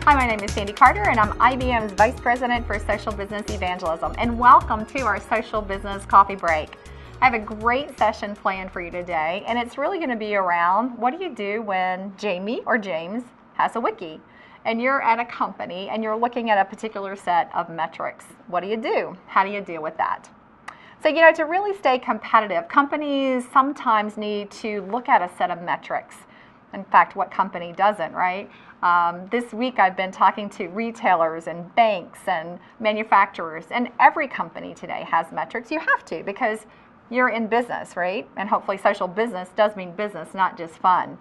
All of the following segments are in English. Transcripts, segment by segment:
Hi, my name is Sandy Carter, and I'm IBM's Vice President for Social Business Evangelism. And welcome to our Social Business Coffee Break. I have a great session planned for you today, and it's really going to be around what do you do when Jamie or James has a wiki, and you're at a company and you're looking at a particular set of metrics. What do you do? How do you deal with that? So, to really stay competitive, companies sometimes need to look at a set of metrics. In fact, what company doesn't, right? This week I've been talking to retailers and banks and manufacturers, and every company today has metrics. You have to, because you're in business, right? And hopefully social business does mean business, not just fun.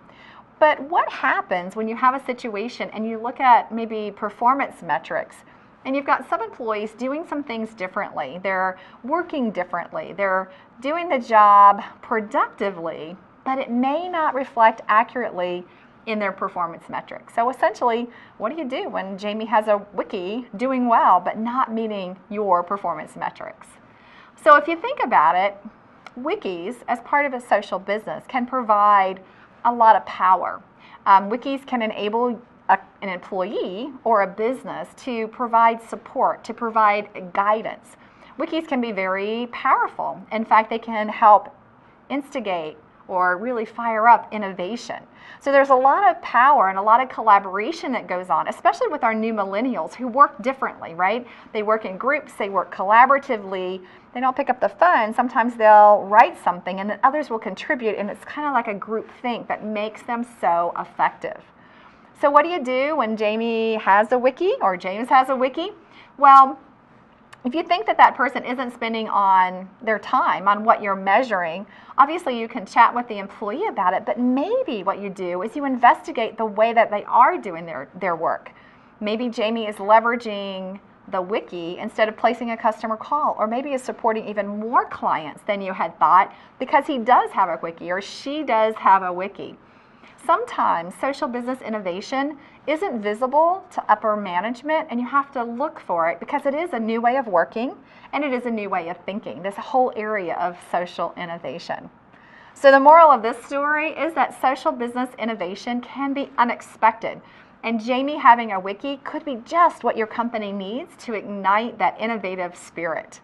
But what happens when you have a situation and you look at maybe performance metrics and you've got some employees doing some things differently? They're working differently. They're doing the job productively, but it may not reflect accurately in their performance metrics. So essentially, what do you do when Jamie has a wiki doing well but not meeting your performance metrics? So if you think about it, wikis as part of a social business can provide a lot of power. Wikis can enable an employee or a business to provide support, to provide guidance. Wikis can be very powerful. In fact, they can help instigate or really fire up innovation. So there's a lot of power and a lot of collaboration that goes on, especially with our new millennials who work differently, right? They work in groups, they work collaboratively, they don't pick up the phone. Sometimes they'll write something and then others will contribute, and it's kind of like a group think that makes them so effective. So what do you do when Jamie has a wiki or James has a wiki? Well, if you think that that person isn't spending on their time on what you're measuring, obviously you can chat with the employee about it, but maybe what you do is you investigate the way that they are doing their work. Maybe Jamie is leveraging the wiki instead of placing a customer call, or maybe is supporting even more clients than you had thought because he does have a wiki or she does have a wiki. Sometimes social business innovation isn't visible to upper management, and you have to look for it because it is a new way of working and it is a new way of thinking, this whole area of social innovation. So the moral of this story is that social business innovation can be unexpected, and Jamie having a wiki could be just what your company needs to ignite that innovative spirit.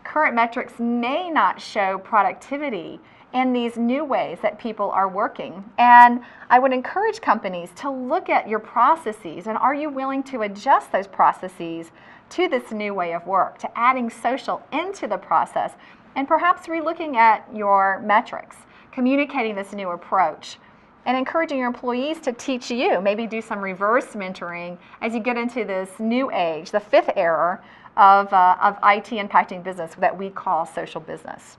Current metrics may not show productivity in these new ways that people are working. And I would encourage companies to look at your processes, and are you willing to adjust those processes to this new way of work, to adding social into the process, and perhaps relooking at your metrics, communicating this new approach, and encouraging your employees to teach you, maybe do some reverse mentoring as you get into this new age, the fifth era of IT impacting business that we call social business.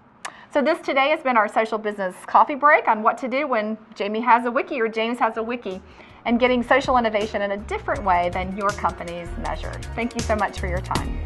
So this today has been our social business coffee break on what to do when Jamie has a wiki or James has a wiki, and getting social innovation in a different way than your company's measured. Thank you so much for your time.